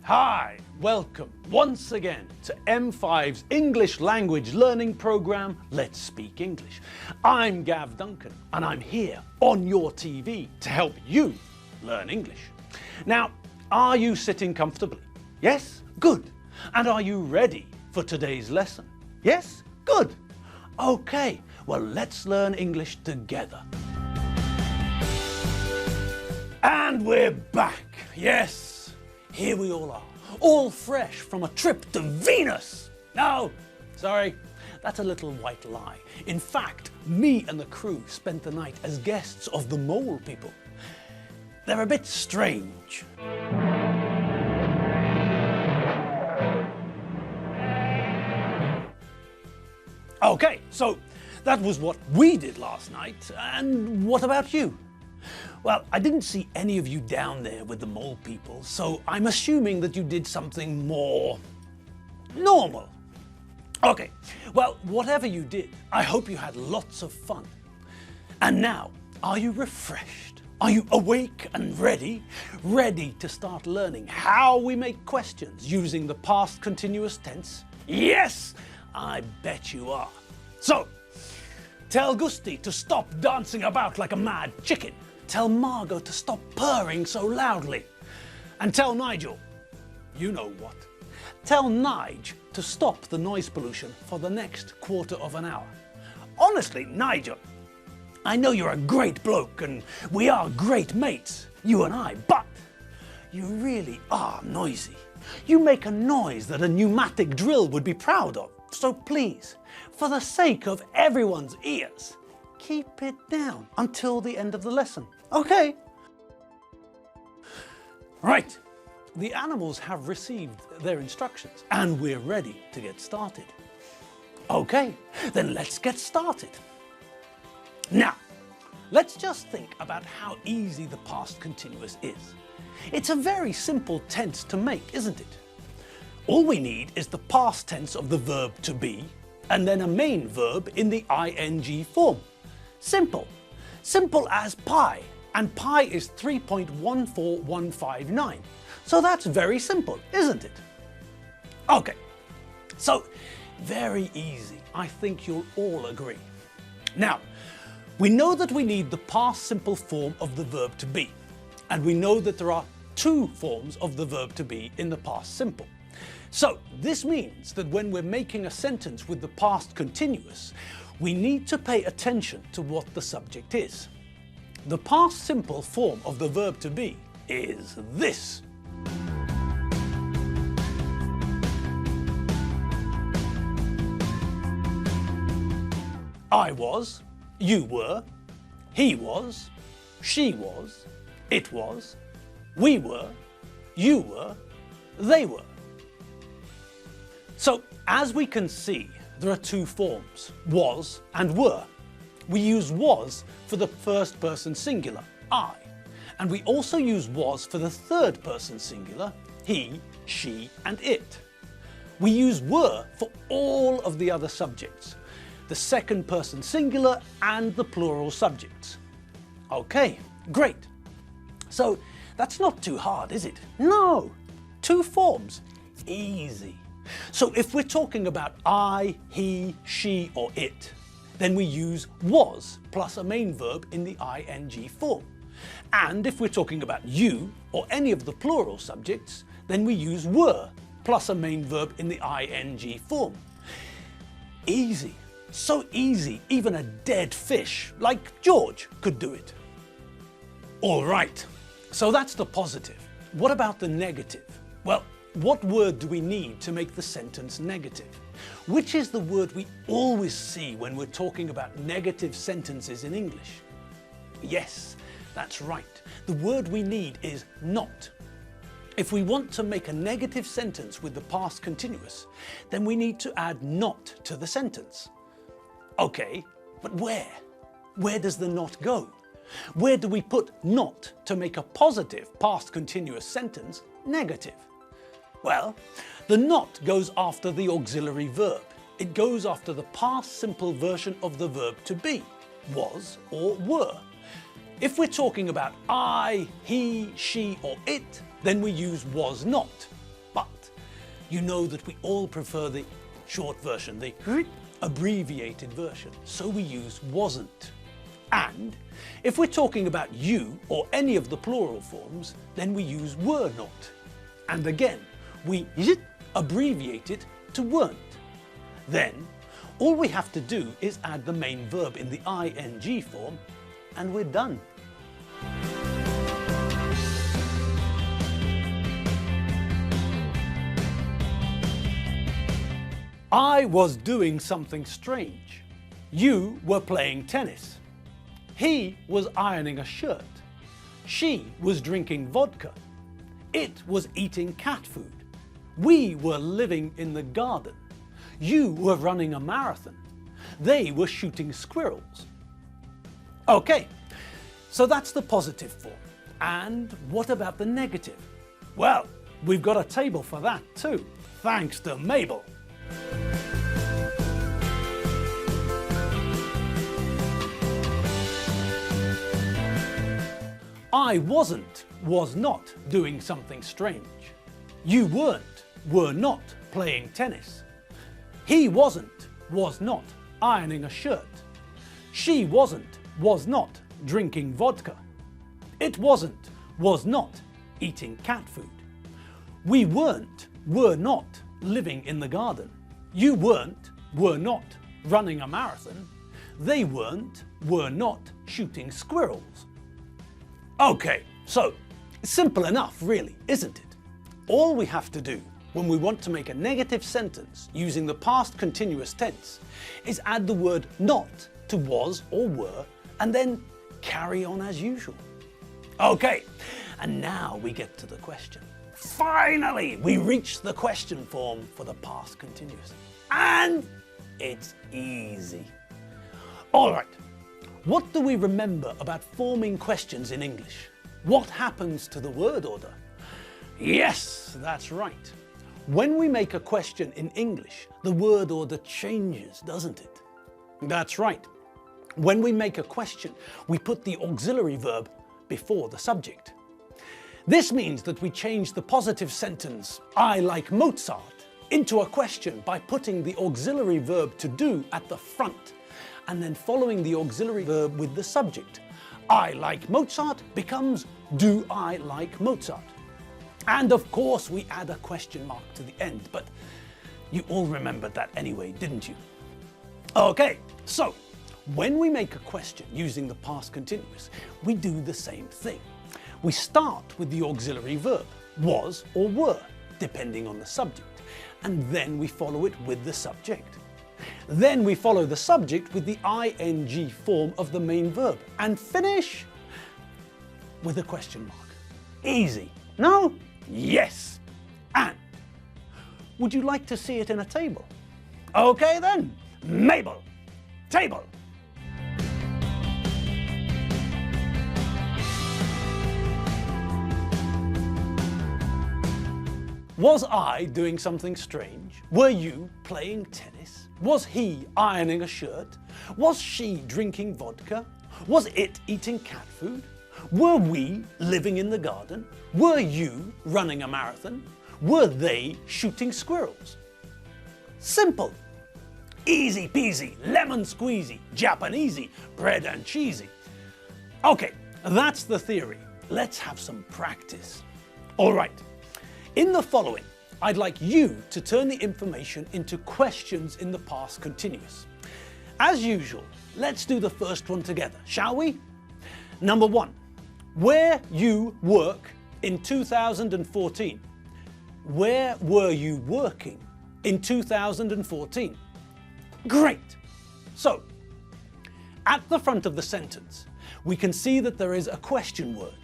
Hi, welcome once again to M5's English language learning program, Let's Speak English. I'm Gav Duncan and I'm here on your TV to help you learn English. Now, are you sitting comfortably? Yes? Good. And are you ready for today's lesson? Yes? Good. Okay, well, let's learn English together. And we're back. Yes, here we all are, all fresh from a trip to Venus. No, sorry, that's a little white lie. In fact, me and the crew spent the night as guests of the mole people. They're a bit strange. Okay, so that was what we did last night, and what about you? Well, I didn't see any of you down there with the mole people, so I'm assuming that you did something more normal. Okay, well, whatever you did, I hope you had lots of fun. And now, are you refreshed? Are you awake and ready? Ready to start learning how we make questions using the past continuous tense? Yes, I bet you are. So, tell Gusti to stop dancing about like a mad chicken. Tell Margot to stop purring so loudly. And tell Nigel, you know what. Tell Nige to stop the noise pollution for the next quarter of an hour. Honestly, Nigel, I know you're a great bloke and we are great mates, you and I, but you really are noisy. You make a noise that a pneumatic drill would be proud of. So please, for the sake of everyone's ears, keep it down until the end of the lesson. Okay? Right, the animals have received their instructions and we're ready to get started. Okay, then let's get started. Now, let's just think about how easy the past continuous is. It's a very simple tense to make, isn't it? All we need is the past tense of the verb to be and then a main verb in the ing form. Simple. Simple as pi. And pi is 3.14159. So that's very simple, isn't it? Okay. So, very easy. I think you'll all agree. Now, we know that we need the past simple form of the verb to be. And we know that there are two forms of the verb to be in the past simple. So, this means that when we're making a sentence with the past continuous, we need to pay attention to what the subject is. The past simple form of the verb to be is this. I was, you were, he was, she was, it was, we were, you were, they were. So, as we can see, there are two forms, was and were. We use was for the first person singular, I, and we also use was for the third person singular, he, she, and it. We use were for all of the other subjects, the second person singular and the plural subjects. Okay, great. So that's not too hard, is it? No, two forms, easy. So if we're talking about I, he, she, or it, then we use was plus a main verb in the ing form. And if we're talking about you or any of the plural subjects, then we use were plus a main verb in the ing form. Easy. So easy, even a dead fish like George could do it. All right, so that's the positive. What about the negative? Well, what word do we need to make the sentence negative? Which is the word we always see when we're talking about negative sentences in English? Yes, that's right. The word we need is not. If we want to make a negative sentence with the past continuous, then we need to add not to the sentence. Okay, but where? Where does the not go? Where do we put not to make a positive past continuous sentence negative? Well, the not goes after the auxiliary verb. It goes after the past simple version of the verb to be, was or were. If we're talking about I, he, she, or it, then we use was not. you know that we all prefer the short version, the abbreviated version, so we use wasn't. And if we're talking about you or any of the plural forms, then we use were not. And again, we abbreviate it to weren't. Then, all we have to do is add the main verb in the ing form, and we're done. I was doing something strange. You were playing tennis. He was ironing a shirt. She was drinking vodka. It was eating cat food. We were living in the garden. You were running a marathon. They were shooting squirrels. Okay, so that's the positive form. And what about the negative? Well, we've got a table for that too, thanks to Mabel. I was not doing something strange. You were not playing tennis. He was not ironing a shirt. She was not drinking vodka. It was not eating cat food. We were not living in the garden. You were not running a marathon. They were not shooting squirrels. Okay, so simple enough really, isn't it? All we have to do when we want to make a negative sentence using the past continuous tense is add the word not to was or were and then carry on as usual. Okay, and now we get to the question. Finally, we reach the question form for the past continuous. And it's easy. All right, what do we remember about forming questions in English? What happens to the word order? Yes, that's right. When we make a question in English, the word order changes, doesn't it? That's right. When we make a question, we put the auxiliary verb before the subject. This means that we change the positive sentence, I like Mozart, into a question by putting the auxiliary verb to do at the front and then following the auxiliary verb with the subject. I like Mozart becomes do I like Mozart? And of course we add a question mark to the end, but you all remembered that anyway, didn't you? Okay, so when we make a question using the past continuous, we do the same thing. We start with the auxiliary verb, was or were, depending on the subject, and then we follow it with the subject. Then we follow the subject with the ing form of the main verb, and finish with a question mark. Easy, no? Yes. And would you like to see it in a table? Okay then, Mabel, table. Was I doing something strange? Were you playing tennis? Was he ironing a shirt? Was she drinking vodka? Was it eating cat food? Were we living in the garden? Were you running a marathon? Were they shooting squirrels? Simple. Easy peasy, lemon squeezy, Japanesey, bread and cheesy. Okay, that's the theory. Let's have some practice. All right. In the following, I'd like you to turn the information into questions in the past continuous. As usual, let's do the first one together, shall we? Number 1, where you work in 2014. Where were you working in 2014? Great! So, at the front of the sentence, we can see that there is a question word,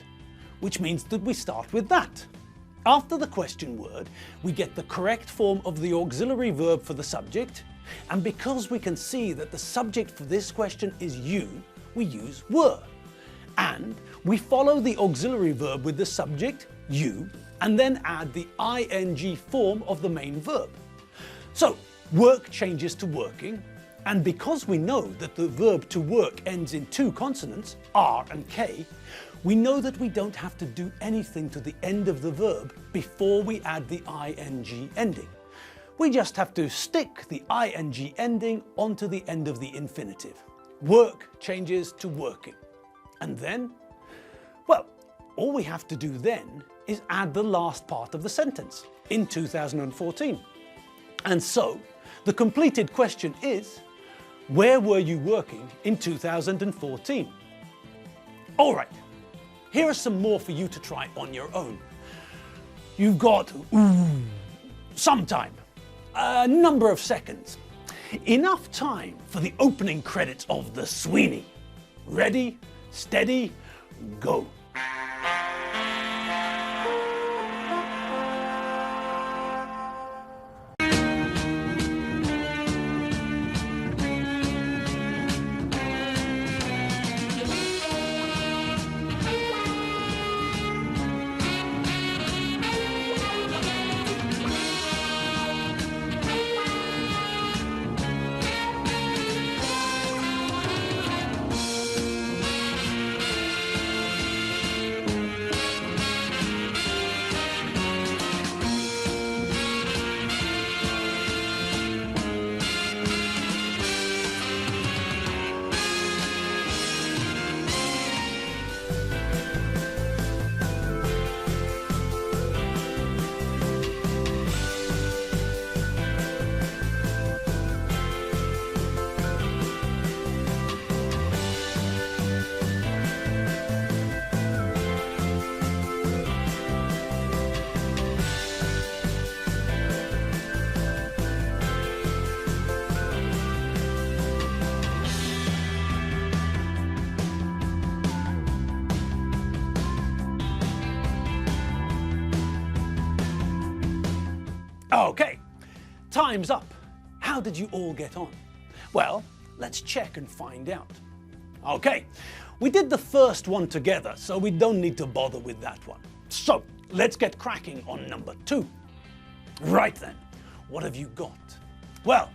which means that we start with that. After the question word, we get the correct form of the auxiliary verb for the subject, and because we can see that the subject for this question is you, we use were. And we follow the auxiliary verb with the subject, you, and then add the ing form of the main verb. So, work changes to working, and because we know that the verb to work ends in 2 consonants, R and K, we know that we don't have to do anything to the end of the verb before we add the ing ending. We just have to stick the ing ending onto the end of the infinitive. Work changes to working. And then, well, all we have to do then is add the last part of the sentence, in 2014. And so, the completed question is, where were you working in 2014? All right, here are some more for you to try on your own. You've got some time, a number of seconds. Enough time for the opening credits of The Sweeney. Ready, steady, go. Okay, time's up. How did you all get on? Well, let's check and find out. Okay, we did the first one together, so we don't need to bother with that one. So, let's get cracking on number 2. Right then, what have you got? Well,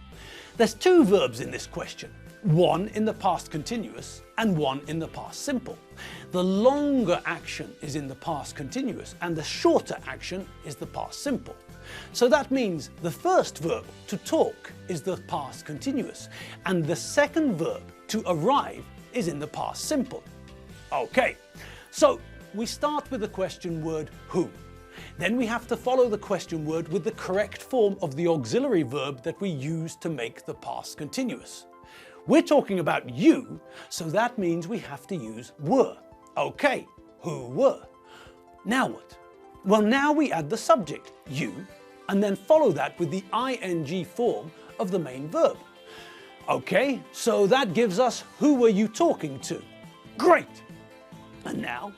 there's 2 verbs in this question. One in the past continuous and one in the past simple. The longer action is in the past continuous and the shorter action is the past simple. So that means the first verb, to talk, is the past continuous and the second verb, to arrive, is in the past simple. Okay, so we start with the question word who. Then we have to follow the question word with the correct form of the auxiliary verb that we use to make the past continuous. We're talking about you, so that means we have to use were. Okay, who were? Now what? Well, now we add the subject, you, and then follow that with the ing form of the main verb. Okay, so that gives us who were you talking to? Great! And now?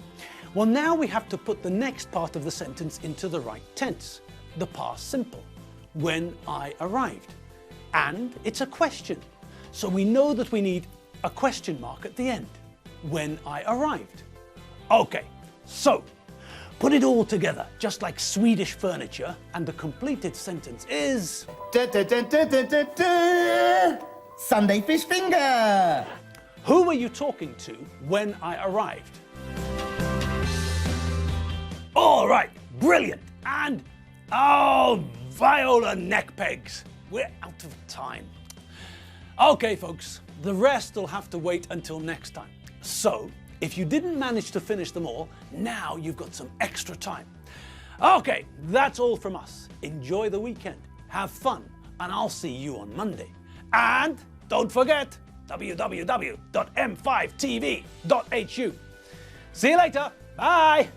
Well, now we have to put the next part of the sentence into the right tense, the past simple, when I arrived. And it's a question. So we know that we need a question mark at the end, when I arrived. Okay, so put it all together, just like Swedish furniture, and the completed sentence is... Sunday fish finger! Who were you talking to when I arrived? All right, brilliant. And, oh, viola neck pegs. We're out of time. Okay, folks, the rest will have to wait until next time. So, if you didn't manage to finish them all, now you've got some extra time. Okay, that's all from us. Enjoy the weekend, have fun, and I'll see you on Monday. And don't forget, www.m5tv.hu. See you later. Bye.